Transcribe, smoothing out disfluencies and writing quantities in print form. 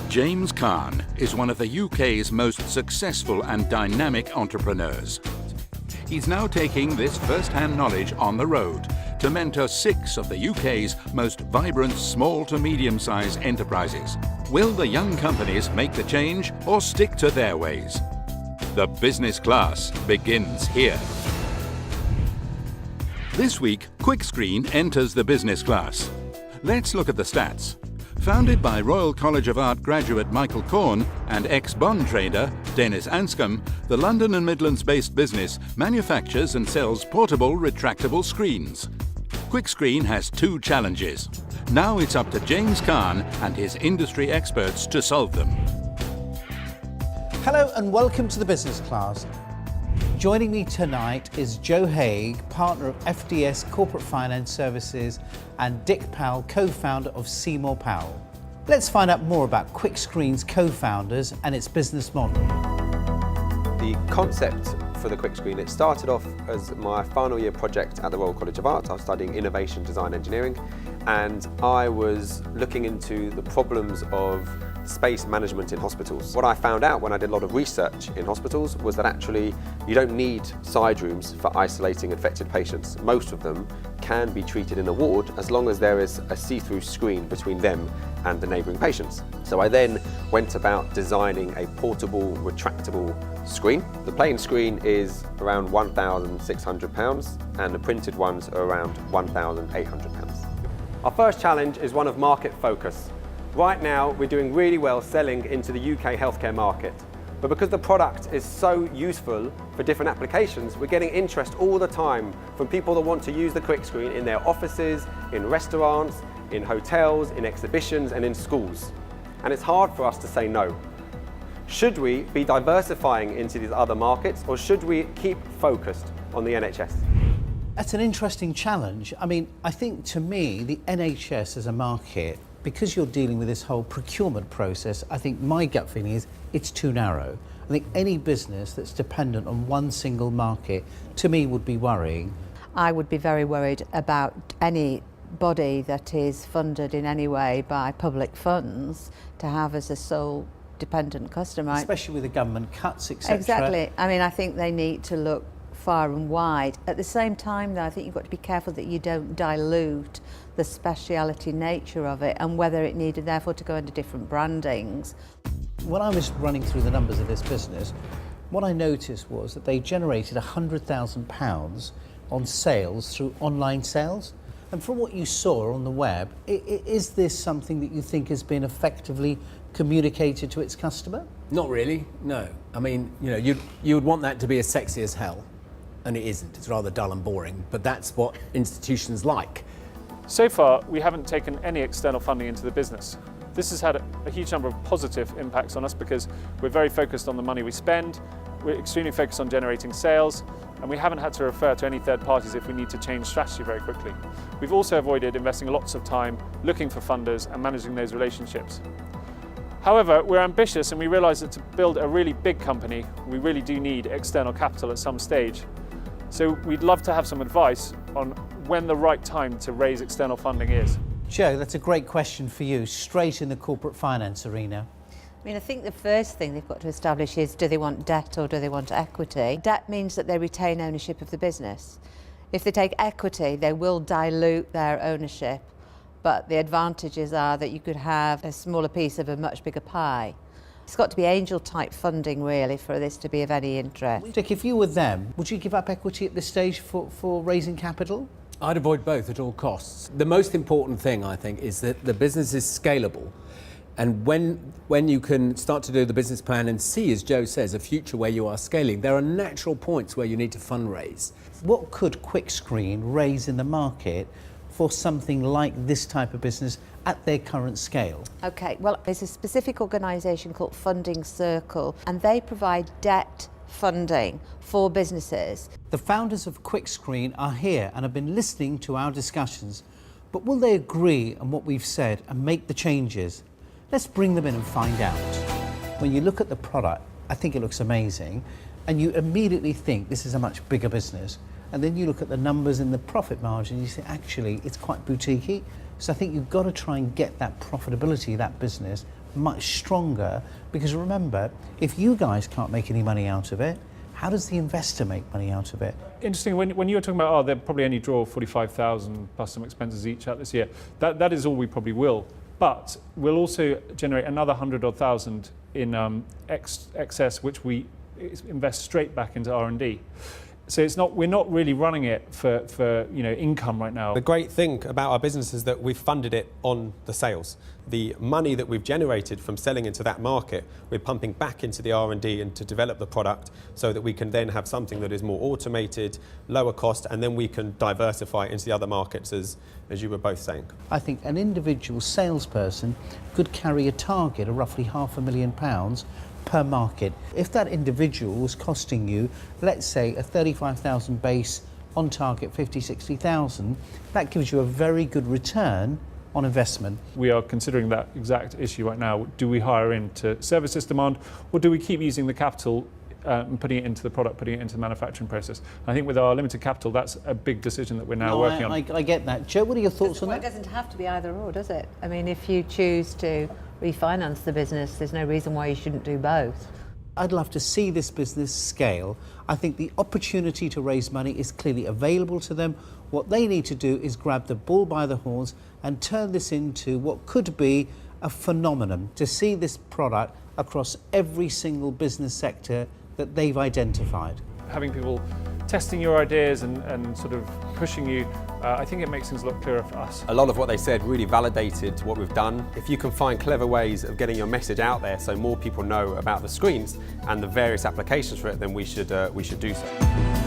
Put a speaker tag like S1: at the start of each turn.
S1: James Caan is one of the UK's most successful and dynamic entrepreneurs. He's now taking this first-hand knowledge on the road to mentor 6 of the UK's most vibrant small to medium-sized enterprises. Will the young companies make the change or stick to their ways? The business class begins here. This week, Kwickscreen enters the business class. Let's look at the stats. Founded by Royal College of Art graduate Michael Corn and ex-bond trader Dennis Anscombe, the London and Midlands-based business manufactures and sells portable retractable screens. Kwickscreen has 2 challenges. Now it's up to James Caan and his industry experts to solve them.
S2: Hello and welcome to the business class. Joining me tonight is Joe Haig, partner of FDS Corporate Finance Services, and Dick Powell, co-founder of Seymour Powell. Let's find out more about Kwickscreen's co-founders and its business model.
S3: The concept for the Kwickscreen, it started off as my final year project at the Royal College of Art. I was studying innovation design engineering, and I was looking into the problems of space management in hospitals. What I found out when I did a lot of research in hospitals was that actually you don't need side rooms for isolating infected patients. Most of them can be treated in a ward as long as there is a see-through screen between them and the neighbouring patients. So I then went about designing a portable, retractable screen. The plain screen is around £1,600 and the printed ones are around £1,800. Our first challenge is one of market focus. Right now, we're doing really well selling into the UK healthcare market. But because the product is so useful for different applications, we're getting interest all the time from people that want to use the Kwickscreen in their offices, in restaurants, in hotels, in exhibitions, and in schools. And it's hard for us to say no. Should we be diversifying into these other markets, or should we keep focused on the NHS?
S2: That's an interesting challenge. I mean, I think to me, the NHS as a market, because you're dealing with this whole procurement process, I think my gut feeling is it's too narrow. I think any business that's dependent on one single market, to me, would be worrying.
S4: I would be very worried about any body that is funded in any way by public funds to have as a sole dependent customer.
S2: Especially with the government cuts, etc.
S4: Exactly. I mean, I think they need to look far and wide. At the same time, though, I think you've got to be careful that you don't dilute the speciality nature of it and whether it needed therefore to go into different brandings.
S2: When I was running through the numbers of this business, what I noticed was that they generated £100,000 on sales through online sales. And from what you saw on the web, is this something that you think has been effectively communicated to its customer?
S5: Not really, no. I mean, you know, you would want that to be as sexy as hell, and it isn't. It's rather dull and boring, but that's what institutions like.
S6: So far, we haven't taken any external funding into the business. This has had a huge number of positive impacts on us because we're very focused on the money we spend, we're extremely focused on generating sales, and we haven't had to refer to any third parties if we need to change strategy very quickly. We've also avoided investing lots of time looking for funders and managing those relationships. However, we're ambitious and we realise that to build a really big company, we really do need external capital at some stage. So we'd love to have some advice on when the right time to raise external funding is.
S2: Joe, that's a great question for you, straight in the corporate finance arena.
S4: I mean, I think the first thing they've got to establish is, do they want debt or do they want equity? Debt means that they retain ownership of the business. If they take equity, they will dilute their ownership, but the advantages are that you could have a smaller piece of a much bigger pie. It's got to be angel-type funding, really, for this to be of any interest.
S2: Dick, if you were them, would you give up equity at this stage for raising capital?
S5: I'd avoid both at all costs. The most important thing, I think, is that the business is scalable. And when you can start to do the business plan and see, as Joe says, a future where you are scaling, there are natural points where you need to fundraise.
S2: What could Kwickscreen raise in the market for something like this type of business at their current scale?
S4: Okay, well, there's a specific organisation called Funding Circle, and they provide debt funding for businesses.
S2: The founders of Kwickscreen are here and have been listening to our discussions, but will they agree on what we've said and make the changes? Let's bring them in and find out. When you look at the product, I think it looks amazing, and you immediately think this is a much bigger business. and then you look at the numbers and the profit margin, you say, actually, it's quite boutiquey. So I think you've got to try and get that profitability of that business much stronger, because remember, if you guys can't make any money out of it, how does the investor make money out of it?
S6: Interesting, when you were talking about, they'll probably only draw 45,000 plus some expenses each out this year, that is all we probably will. But we'll also generate another 100,000 in excess, which we invest straight back into R&D. So we're not really running it for income right now.
S3: The great thing about our business is that we've funded it on the sales. The money that we've generated from selling into that market, we're pumping back into the R&D and to develop the product so that we can then have something that is more automated, lower cost, and then we can diversify into the other markets as you were both saying.
S2: I think an individual salesperson could carry a target of roughly £500,000 per market. If that individual was costing you, let's say, a 35,000 base, on target 50, 60,000, that gives you a very good return on investment.
S6: We are considering that exact issue right now. Do we hire in to service this demand, or do we keep using the capital and putting it into the product, putting it into the manufacturing process? I think with our limited capital, that's a big decision that we're now working on.
S2: I get that. Joe, what are your thoughts on that?
S4: It doesn't have to be either or, does it? I mean, if you choose to refinance the business, there's no reason why you shouldn't do both.
S2: I'd love to see this business scale. I think the opportunity to raise money is clearly available to them. What they need to do is grab the bull by the horns and turn this into what could be a phenomenon, to see this product across every single business sector that they've identified.
S6: Having people testing your ideas and sort of pushing you, I think it makes things a lot clearer for us.
S3: A lot of what they said really validated what we've done. If you can find clever ways of getting your message out there so more people know about the screens and the various applications for it, then we should do so.